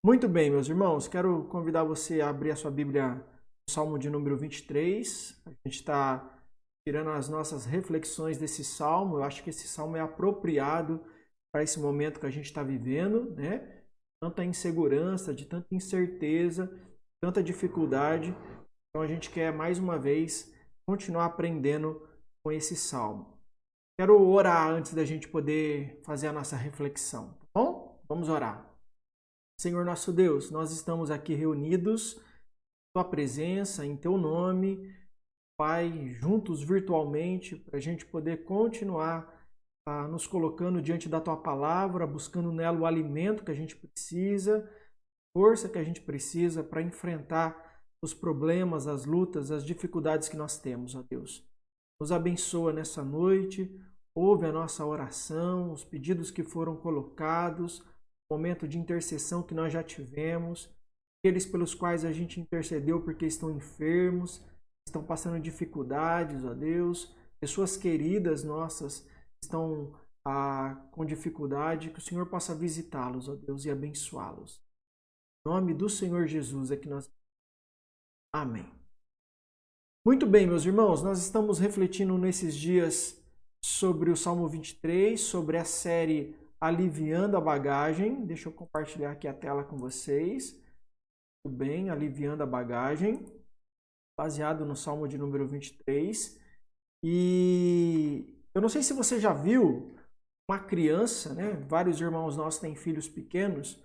Muito bem, meus irmãos, quero convidar você a abrir a sua Bíblia no Salmo de número 23. A gente está tirando as nossas reflexões desse salmo. Eu acho que esse salmo é apropriado para esse momento que a gente está vivendo, né? Tanta insegurança, de tanta incerteza, tanta dificuldade. Então a gente quer mais uma vez continuar aprendendo com esse salmo. Quero orar antes da gente poder fazer a nossa reflexão, tá bom? Vamos orar. Senhor nosso Deus, nós estamos aqui reunidos em Tua presença, em Teu nome, Pai, juntos virtualmente, para a gente poder continuar nos colocando diante da Tua palavra, buscando nela o alimento que a gente precisa, força que a gente precisa para enfrentar os problemas, as lutas, as dificuldades que nós temos, ó Deus. Nos abençoa nessa noite, ouve a nossa oração, os pedidos que foram colocados, momento de intercessão que nós já tivemos, aqueles pelos quais a gente intercedeu porque estão enfermos, estão passando dificuldades, ó Deus, pessoas queridas nossas estão com dificuldade, que o Senhor possa visitá-los, ó Deus, e abençoá-los. Em nome do Senhor Jesus é que nós... Amém. Muito bem, meus irmãos, nós estamos refletindo nesses dias sobre o Salmo 23, sobre a série Aliviando a Bagagem. Deixa eu compartilhar aqui a tela com vocês. Muito bem, Aliviando a Bagagem, baseado no Salmo de número 23. E eu não sei se você já viu uma criança, né? Vários irmãos nossos têm filhos pequenos,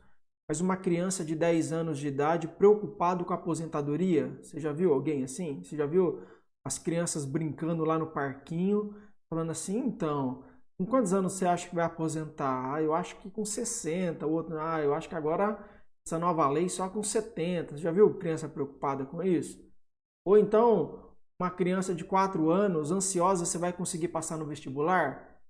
mas uma criança de 10 anos de idade preocupado com a aposentadoria. Você já viu alguém assim? Você já viu as crianças brincando lá no parquinho, falando assim, então... Com quantos anos você acha que vai aposentar? Eu acho que com 60. O outro, eu acho que agora essa nova lei só com 70. Você já viu criança preocupada com isso? Ou então, uma criança de 4 anos, ansiosa, você vai conseguir passar no vestibular?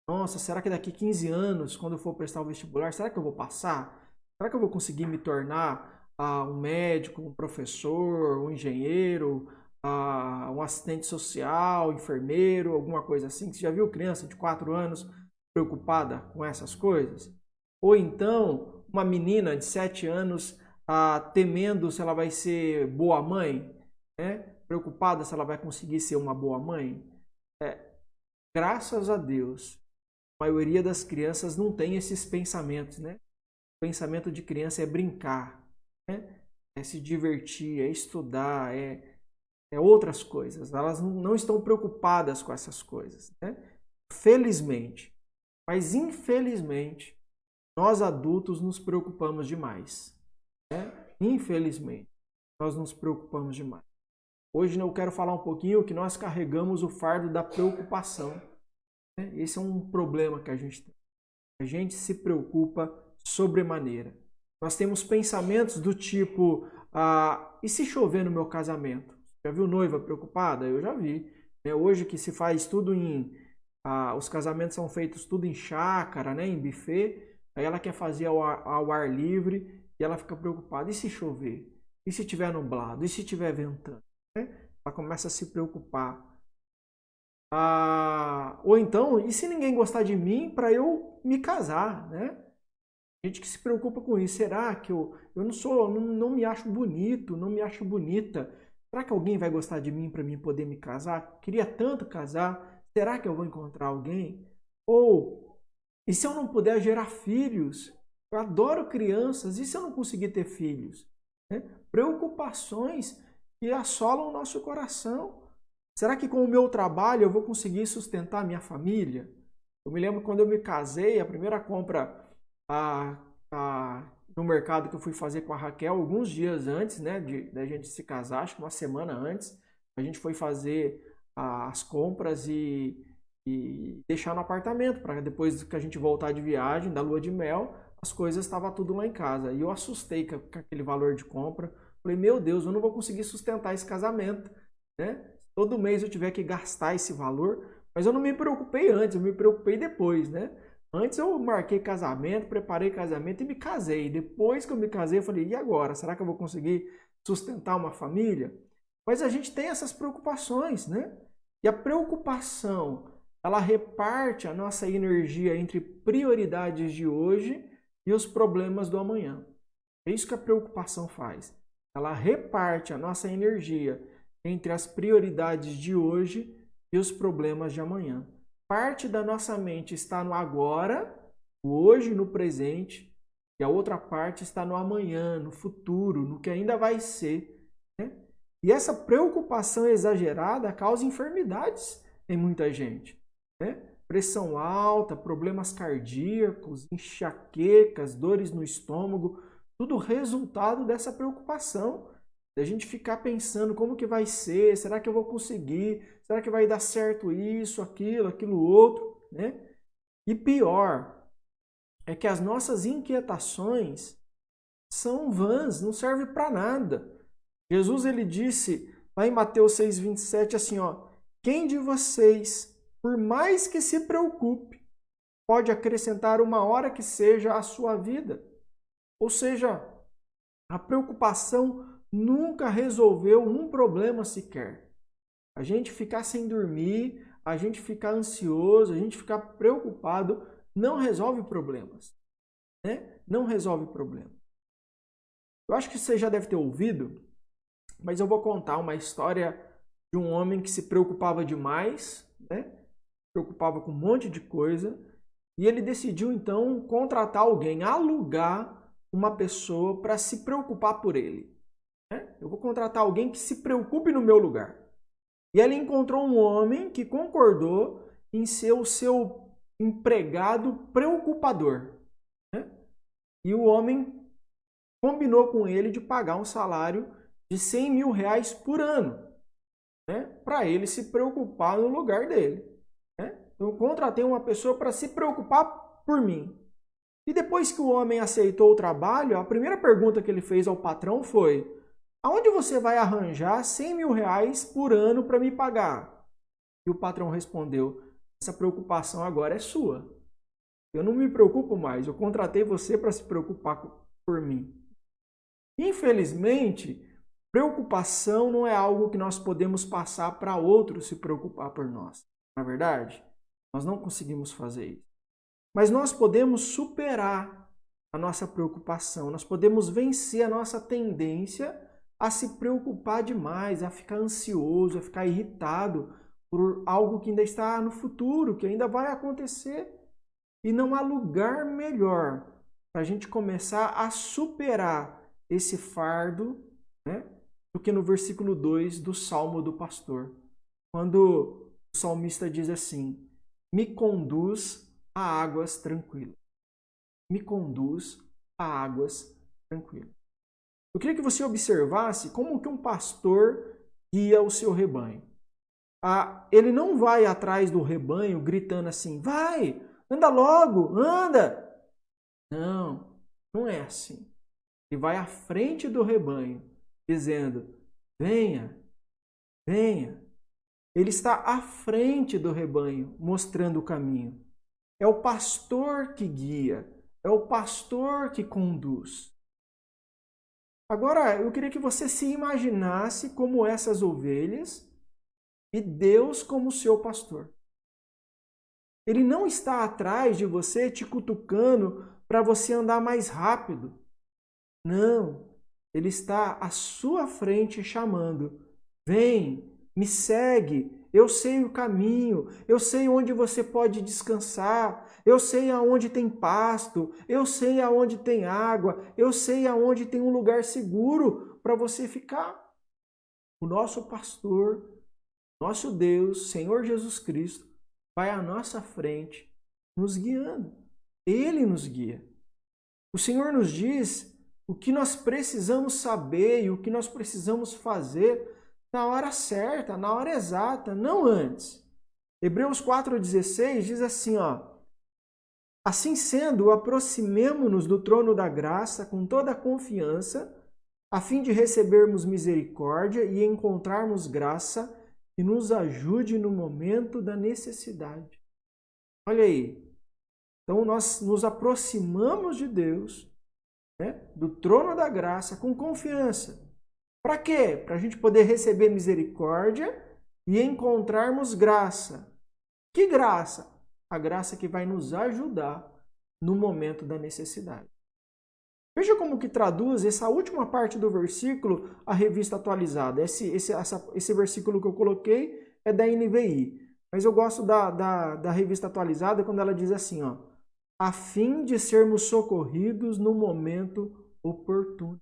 Nossa, será que daqui 15 anos, quando eu for prestar o vestibular, será que eu vou passar? Será que eu vou conseguir me tornar um médico, um professor, um engenheiro, um assistente social, enfermeiro, alguma coisa assim? Você já viu criança de 4 anos preocupada com essas coisas? Ou então, uma menina de 7 anos temendo se ela vai ser boa mãe, né? Preocupada se ela vai conseguir ser uma boa mãe? Graças a Deus, a maioria das crianças não tem esses pensamentos, né? O pensamento de criança é brincar, né? É se divertir, é estudar, é outras coisas. Elas não estão preocupadas com essas coisas, né? Felizmente. Mas infelizmente, nós adultos nos preocupamos demais, né? Infelizmente, nós nos preocupamos demais. Hoje eu quero falar um pouquinho que nós carregamos o fardo da preocupação, né? Esse é um problema que a gente tem. A gente se preocupa sobremaneira. Nós temos pensamentos do tipo, e se chover no meu casamento? Já viu noiva preocupada? Eu já vi. Hoje que se faz tudo os casamentos são feitos tudo em chácara, né, em buffet, aí ela quer fazer ao ar livre e ela fica preocupada. E se chover? E se tiver nublado? E se tiver ventando? Né? Ela começa a se preocupar. Ou então, e se ninguém gostar de mim para eu me casar, né? Gente que se preocupa com isso. Será que eu não me acho bonito, não me acho bonita? Será que alguém vai gostar de mim para mim poder me casar? Queria tanto casar. Será que eu vou encontrar alguém? Ou, e se eu não puder gerar filhos? Eu adoro crianças. E se eu não conseguir ter filhos? Né? Preocupações que assolam o nosso coração. Será que com o meu trabalho eu vou conseguir sustentar a minha família? Eu me lembro quando eu me casei, a primeira compra no mercado que eu fui fazer com a Raquel, alguns dias antes, né, da gente se casar, acho que uma semana antes, a gente foi fazer as compras e deixar no apartamento, para depois que a gente voltar de viagem, da lua de mel, as coisas estavam tudo lá em casa. E eu assustei com aquele valor de compra. Falei, meu Deus, eu não vou conseguir sustentar esse casamento, né? Todo mês eu tiver que gastar esse valor, mas eu não me preocupei antes, eu me preocupei depois, né? Antes eu marquei casamento, preparei casamento e me casei. Depois que eu me casei, eu falei, e agora? Será que eu vou conseguir sustentar uma família? Mas a gente tem essas preocupações, né? E a preocupação, ela reparte a nossa energia entre prioridades de hoje e os problemas do amanhã. É isso que a preocupação faz. Ela reparte a nossa energia entre as prioridades de hoje e os problemas de amanhã. Parte da nossa mente está no agora, no hoje, no presente, e a outra parte está no amanhã, no futuro, no que ainda vai ser. Né? E essa preocupação exagerada causa enfermidades em muita gente. Né? Pressão alta, problemas cardíacos, enxaquecas, dores no estômago, tudo resultado dessa preocupação. Da gente ficar pensando como que vai ser, será que eu vou conseguir, será que vai dar certo isso, aquilo outro, né? E pior é que as nossas inquietações são vãs, não servem para nada. Jesus ele disse lá em Mateus 6,27 assim, ó, quem de vocês, por mais que se preocupe, pode acrescentar uma hora que seja à sua vida? Ou seja, a preocupação nunca resolveu um problema sequer. A gente ficar sem dormir, a gente ficar ansioso, a gente ficar preocupado, não resolve problemas. Né? Não resolve problema. Eu acho que você já deve ter ouvido, mas eu vou contar uma história de um homem que se preocupava demais, né? Preocupava com um monte de coisa, e ele decidiu então contratar alguém, alugar uma pessoa para se preocupar por ele. Eu vou contratar alguém que se preocupe no meu lugar. E ele encontrou um homem que concordou em ser o seu empregado preocupador. E o homem combinou com ele de pagar um salário de 100 mil reais por ano, para ele se preocupar no lugar dele. Eu contratei uma pessoa para se preocupar por mim. E depois que o homem aceitou o trabalho, a primeira pergunta que ele fez ao patrão foi: aonde você vai arranjar 100 mil reais por ano para me pagar? E o patrão respondeu: essa preocupação agora é sua. Eu não me preocupo mais, eu contratei você para se preocupar por mim. Infelizmente, preocupação não é algo que nós podemos passar para outros se preocupar por nós. Não é verdade? Nós não conseguimos fazer isso. Mas nós podemos superar a nossa preocupação, nós podemos vencer a nossa tendência a se preocupar demais, a ficar ansioso, a ficar irritado por algo que ainda está no futuro, que ainda vai acontecer. E não há lugar melhor para a gente começar a superar esse fardo, do que no versículo 2 do Salmo do Pastor, quando o salmista diz assim: me conduz a águas tranquilas. Me conduz a águas tranquilas. Eu queria que você observasse como que um pastor guia o seu rebanho. Ele não vai atrás do rebanho gritando assim: vai, anda logo, anda. Não, não é assim. Ele vai à frente do rebanho, dizendo: venha, venha. Ele está à frente do rebanho, mostrando o caminho. É o pastor que guia, é o pastor que conduz. Agora, eu queria que você se imaginasse como essas ovelhas e Deus como seu pastor. Ele não está atrás de você te cutucando para você andar mais rápido. Não, ele está à sua frente chamando: vem, me segue, eu sei o caminho, eu sei onde você pode descansar, eu sei aonde tem pasto, eu sei aonde tem água, eu sei aonde tem um lugar seguro para você ficar. O nosso pastor, nosso Deus, Senhor Jesus Cristo, vai à nossa frente, nos guiando. Ele nos guia. O Senhor nos diz o que nós precisamos saber e o que nós precisamos fazer na hora certa, na hora exata, não antes. Hebreus 4,16 diz assim, ó: assim sendo, aproximemo-nos do trono da graça com toda a confiança, a fim de recebermos misericórdia e encontrarmos graça que nos ajude no momento da necessidade. Olha aí. Então nós nos aproximamos de Deus, do trono da graça, com confiança. Para quê? Para a gente poder receber misericórdia e encontrarmos graça. Que graça? A graça que vai nos ajudar no momento da necessidade. Veja como que traduz essa última parte do versículo a Revista Atualizada. Esse versículo que eu coloquei é da NVI, mas eu gosto da Revista Atualizada quando ela diz assim, ó, a fim de sermos socorridos no momento oportuno.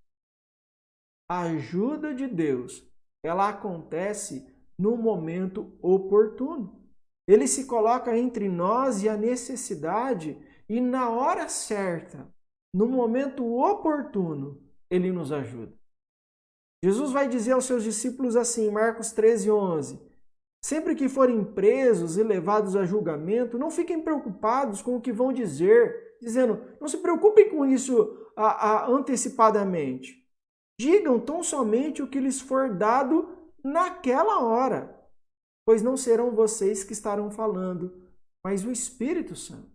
A ajuda de Deus, ela acontece no momento oportuno. Ele se coloca entre nós e a necessidade e na hora certa, no momento oportuno, ele nos ajuda. Jesus vai dizer aos seus discípulos assim, Marcos 13:11, sempre que forem presos e levados a julgamento, não fiquem preocupados com o que vão dizer, dizendo, não se preocupem com isso antecipadamente. Digam tão somente o que lhes for dado naquela hora, pois não serão vocês que estarão falando, mas o Espírito Santo.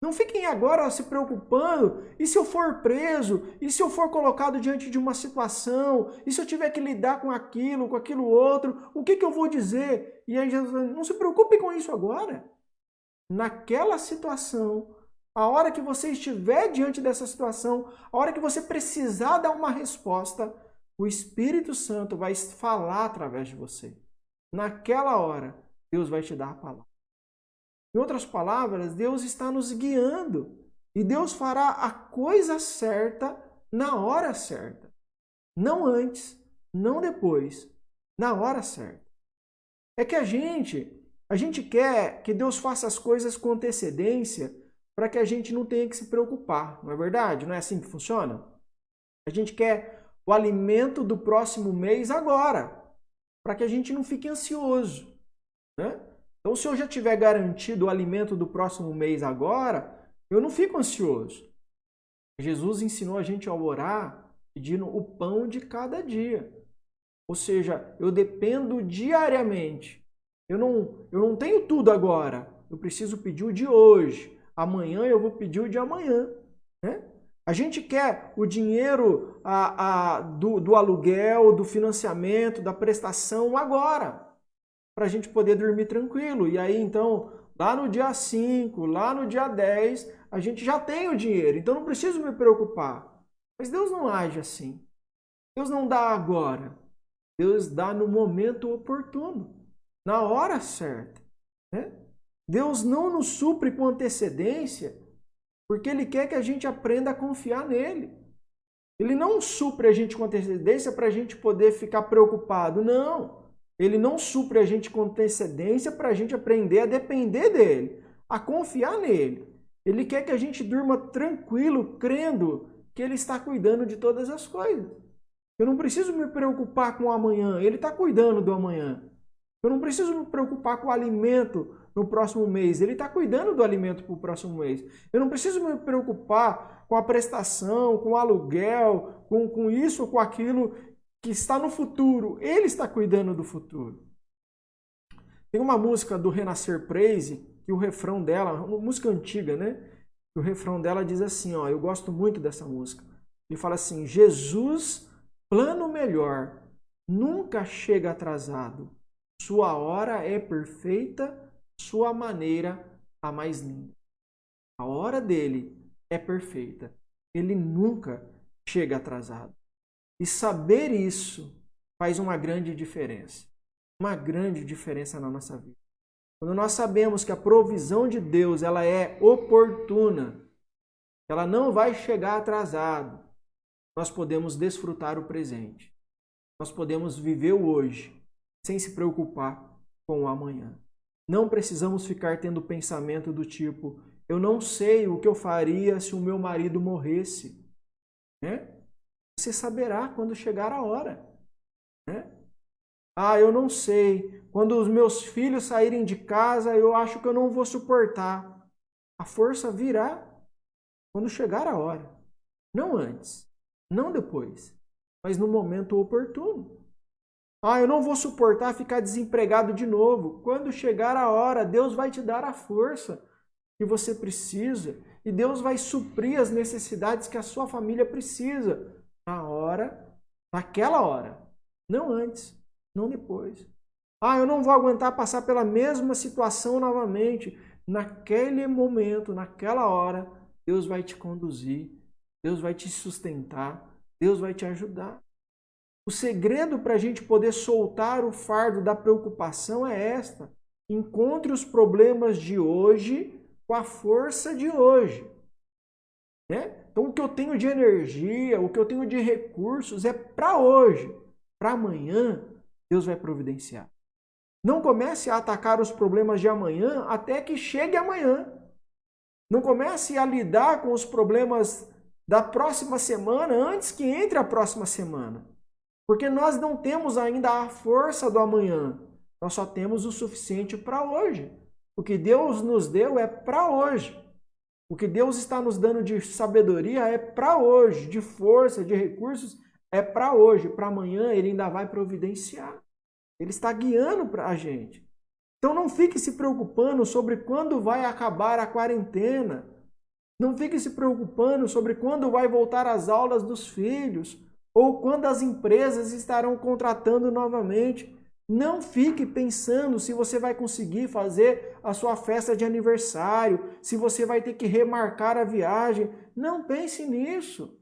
Não fiquem agora se preocupando, e se eu for preso, e se eu for colocado diante de uma situação, e se eu tiver que lidar com aquilo outro, o que eu vou dizer? E aí Jesus, não se preocupem com isso agora. Naquela situação, a hora que você estiver diante dessa situação, a hora que você precisar dar uma resposta, o Espírito Santo vai falar através de você. Naquela hora, Deus vai te dar a palavra. Em outras palavras, Deus está nos guiando e Deus fará a coisa certa na hora certa. Não antes, não depois, na hora certa. É que a gente quer que Deus faça as coisas com antecedência para que a gente não tenha que se preocupar, não é verdade? Não é assim que funciona? A gente quer o alimento do próximo mês agora, para que a gente não fique ansioso, né? Então, se eu já tiver garantido o alimento do próximo mês agora, eu não fico ansioso. Jesus ensinou a gente a orar pedindo o pão de cada dia. Ou seja, eu dependo diariamente. Eu não tenho tudo agora. Eu preciso pedir o de hoje. Amanhã eu vou pedir o de amanhã. Né? A gente quer o dinheiro do aluguel, do financiamento, da prestação agora, para a gente poder dormir tranquilo. E aí, então, lá no dia 5, lá no dia 10, a gente já tem o dinheiro. Então, não preciso me preocupar. Mas Deus não age assim. Deus não dá agora. Deus dá no momento oportuno, na hora certa. Né? Deus não nos supre com antecedência, porque Ele quer que a gente aprenda a confiar nele. Ele não supre a gente com antecedência para a gente poder ficar preocupado. Não. Ele não supre a gente com antecedência para a gente aprender a depender dele, a confiar nele. Ele quer que a gente durma tranquilo, crendo que ele está cuidando de todas as coisas. Eu não preciso me preocupar com o amanhã, ele está cuidando do amanhã. Eu não preciso me preocupar com o alimento no próximo mês, ele está cuidando do alimento para o próximo mês. Eu não preciso me preocupar com a prestação, com o aluguel, com isso ou com aquilo que está no futuro, ele está cuidando do futuro. Tem uma música do Renascer Praise, que o refrão dela, uma música antiga, né? O refrão dela diz assim, ó, eu gosto muito dessa música. Ele fala assim, Jesus, plano melhor, nunca chega atrasado. Sua hora é perfeita, sua maneira a mais linda. A hora dele é perfeita. Ele nunca chega atrasado. E saber isso faz uma grande diferença. Uma grande diferença na nossa vida. Quando nós sabemos que a provisão de Deus ela é oportuna, ela não vai chegar atrasado, nós podemos desfrutar o presente. Nós podemos viver o hoje sem se preocupar com o amanhã. Não precisamos ficar tendo pensamento do tipo, eu não sei o que eu faria se o meu marido morresse. Né? Você saberá quando chegar a hora. Né? Ah, eu não sei. Quando os meus filhos saírem de casa, eu acho que eu não vou suportar. A força virá quando chegar a hora. Não antes, não depois, mas no momento oportuno. Ah, eu não vou suportar ficar desempregado de novo. Quando chegar a hora, Deus vai te dar a força que você precisa e Deus vai suprir as necessidades que a sua família precisa. Na hora, naquela hora. Não antes, não depois. Ah, eu não vou aguentar passar pela mesma situação novamente. Naquele momento, naquela hora, Deus vai te conduzir. Deus vai te sustentar, Deus vai te ajudar. O segredo para a gente poder soltar o fardo da preocupação é esta. Encontre os problemas de hoje com a força de hoje. Né? Então, o que eu tenho de energia, o que eu tenho de recursos é para hoje. Para amanhã, Deus vai providenciar. Não comece a atacar os problemas de amanhã até que chegue amanhã. Não comece a lidar com os problemas da próxima semana antes que entre a próxima semana. Porque nós não temos ainda a força do amanhã. Nós só temos o suficiente para hoje. O que Deus nos deu é para hoje. O que Deus está nos dando de sabedoria é para hoje, de força, de recursos, é para hoje. Para amanhã Ele ainda vai providenciar. Ele está guiando para a gente. Então não fique se preocupando sobre quando vai acabar a quarentena. Não fique se preocupando sobre quando vai voltar às aulas dos filhos ou quando as empresas estarão contratando novamente. Não fique pensando se você vai conseguir fazer a sua festa de aniversário, se você vai ter que remarcar a viagem. Não pense nisso.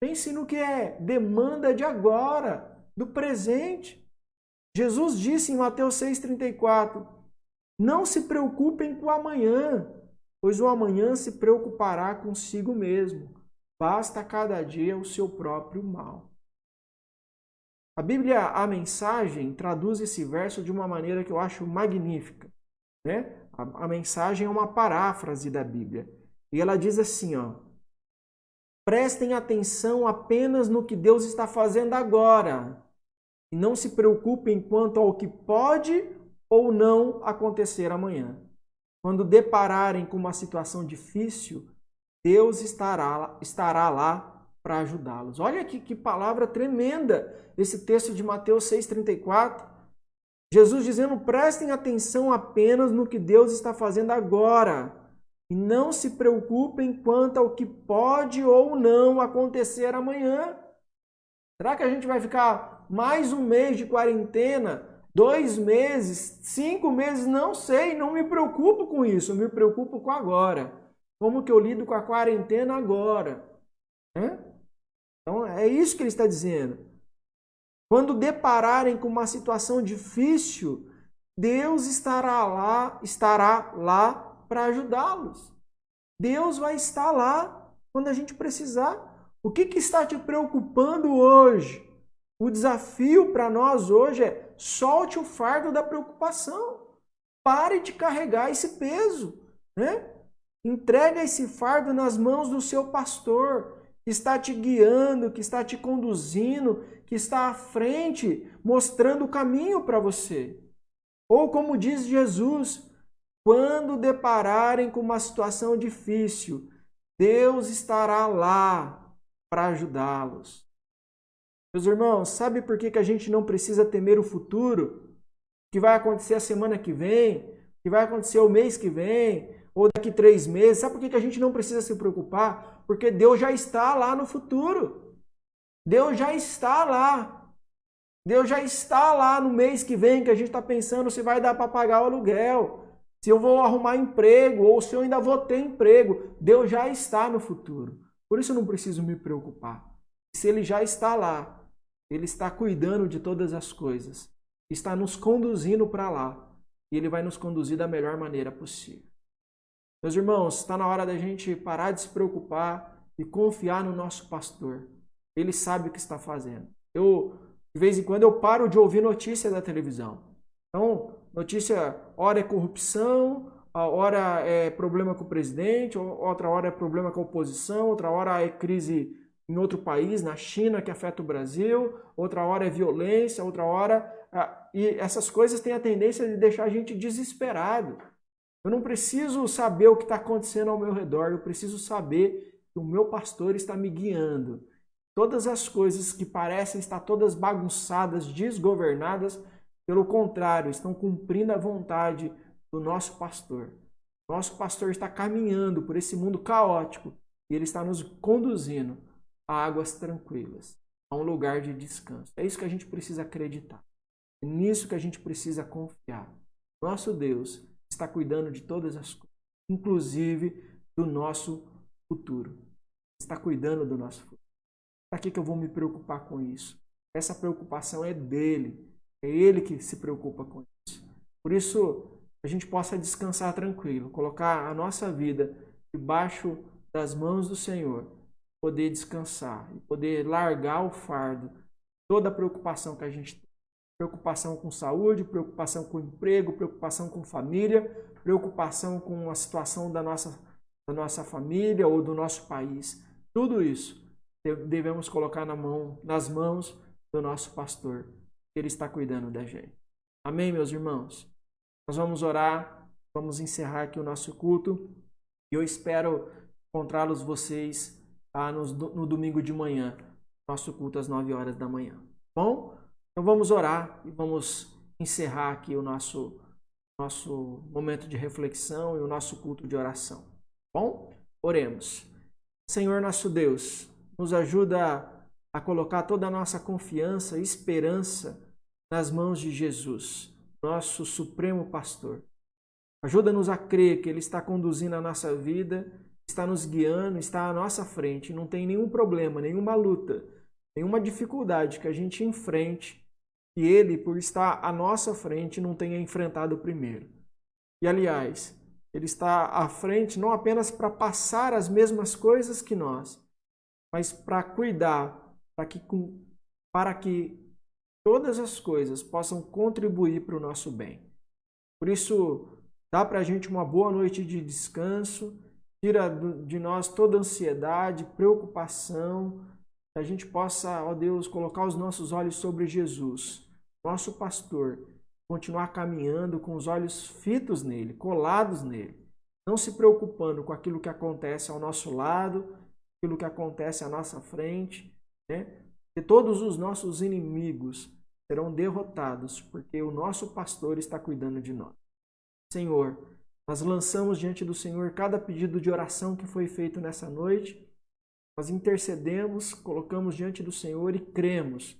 Pense no que é demanda de agora, do presente. Jesus disse em Mateus 6,34, não se preocupem com o amanhã, pois o amanhã se preocupará consigo mesmo. Basta cada dia o seu próprio mal. A Bíblia, a Mensagem, traduz esse verso de uma maneira que eu acho magnífica. Né? A Mensagem é uma paráfrase da Bíblia. E ela diz assim, ó, prestem atenção apenas no que Deus está fazendo agora. E não se preocupem quanto ao que pode ou não acontecer amanhã. Quando depararem com uma situação difícil, Deus estará lá para ajudá-los. Olha que palavra tremenda esse texto de Mateus 6,34. Jesus dizendo, prestem atenção apenas no que Deus está fazendo agora. E não se preocupem quanto ao que pode ou não acontecer amanhã. Será que a gente vai ficar mais um mês de quarentena, 2 meses, 5 meses? Não sei, não me preocupo com isso, eu me preocupo com agora. Como que eu lido com a quarentena agora? Então é isso que ele está dizendo. Quando depararem com uma situação difícil, Deus estará lá para ajudá-los. Deus vai estar lá quando a gente precisar. O que está te preocupando hoje? O desafio para nós hoje é solte o fardo da preocupação. Pare de carregar esse peso. Né? Entrega esse fardo nas mãos do seu pastor, que está te guiando, que está te conduzindo, que está à frente, mostrando o caminho para você. Ou como diz Jesus, quando depararem com uma situação difícil, Deus estará lá para ajudá-los. Meus irmãos, sabe por que a gente não precisa temer o futuro? O que vai acontecer a semana que vem? O que vai acontecer o mês que vem? Ou daqui 3 meses? Sabe por que a gente não precisa se preocupar? Porque Deus já está lá no futuro. Deus já está lá. Deus já está lá no mês que vem, que a gente está pensando se vai dar para pagar o aluguel, se eu vou arrumar emprego ou se eu ainda vou ter emprego. Deus já está no futuro. Por isso eu não preciso me preocupar. Se Ele já está lá, Ele está cuidando de todas as coisas, está nos conduzindo para lá e Ele vai nos conduzir da melhor maneira possível. Meus irmãos, está na hora da gente parar de se preocupar e confiar no nosso pastor. Ele sabe o que está fazendo. De vez em quando, eu paro de ouvir notícia da televisão. Então, notícia, hora é corrupção, a hora é problema com o presidente, outra hora é problema com a oposição, outra hora é crise em outro país, na China, que afeta o Brasil, outra hora é violência, outra hora... E essas coisas têm a tendência de deixar a gente desesperado. Eu não preciso saber o que está acontecendo ao meu redor, eu preciso saber que o meu pastor está me guiando. Todas as coisas que parecem estar todas bagunçadas, desgovernadas, pelo contrário, estão cumprindo a vontade do nosso pastor. Nosso pastor está caminhando por esse mundo caótico e ele está nos conduzindo a águas tranquilas, a um lugar de descanso. É isso que a gente precisa acreditar. É nisso que a gente precisa confiar. Nosso Deus está cuidando de todas as coisas, inclusive do nosso futuro. está cuidando do nosso futuro. Para que eu vou me preocupar com isso? Essa preocupação é dele. É ele que se preocupa com isso. Por isso, a gente possa descansar tranquilo, colocar a nossa vida debaixo das mãos do Senhor, poder descansar e poder largar o fardo, toda a preocupação que a gente tem. Preocupação com saúde, preocupação com emprego, preocupação com família, preocupação com a situação da nossa família ou do nosso país. Tudo isso devemos colocar nas mãos do nosso pastor. Ele está cuidando da gente. Amém, meus irmãos? Nós vamos orar, vamos encerrar aqui o nosso culto e eu espero encontrá-los vocês no domingo de manhã, nosso culto às 9 horas da manhã. Bom? Então vamos orar e vamos encerrar aqui o nosso momento de reflexão e o nosso culto de oração. Bom? Oremos. Senhor nosso Deus, nos ajuda a colocar toda a nossa confiança e esperança nas mãos de Jesus, nosso supremo pastor. Ajuda-nos a crer que Ele está conduzindo a nossa vida, está nos guiando, está à nossa frente. Não tem nenhum problema, nenhuma luta, nenhuma dificuldade que a gente enfrente e Ele, por estar à nossa frente, não tenha enfrentado primeiro. E, aliás, Ele está à frente não apenas para passar as mesmas coisas que nós, mas para cuidar, para que todas as coisas possam contribuir para o nosso bem. Por isso, dá para a gente uma boa noite de descanso, tira de nós toda ansiedade, preocupação, que a gente possa, ó Deus, colocar os nossos olhos sobre Jesus, nosso pastor, continuar caminhando com os olhos fitos nele, colados nele, não se preocupando com aquilo que acontece ao nosso lado, aquilo que acontece à nossa frente, né? E todos os nossos inimigos serão derrotados, porque o nosso pastor está cuidando de nós. Senhor, nós lançamos diante do Senhor cada pedido de oração que foi feito nessa noite. Nós intercedemos, colocamos diante do Senhor e cremos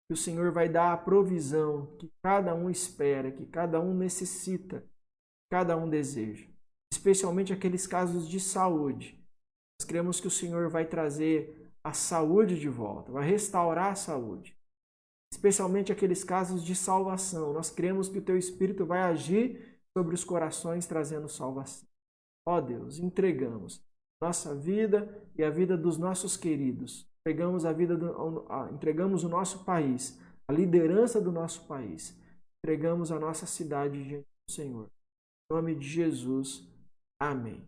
que o Senhor vai dar a provisão que cada um espera, que cada um necessita, que cada um deseja. Especialmente aqueles casos de saúde. Nós cremos que o Senhor vai trazer a saúde de volta, vai restaurar a saúde. Especialmente aqueles casos de salvação. Nós cremos que o Teu Espírito vai agir sobre os corações, trazendo salvação. Ó Deus, entregamos nossa vida e a vida dos nossos queridos. Entregamos o nosso país, a liderança do nosso país. Entregamos a nossa cidade diante do Senhor. Em nome de Jesus. Amém.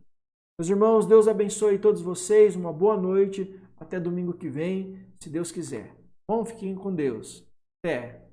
Meus irmãos, Deus abençoe todos vocês. Uma boa noite. Até domingo que vem, se Deus quiser. Bom, fiquem com Deus. Até.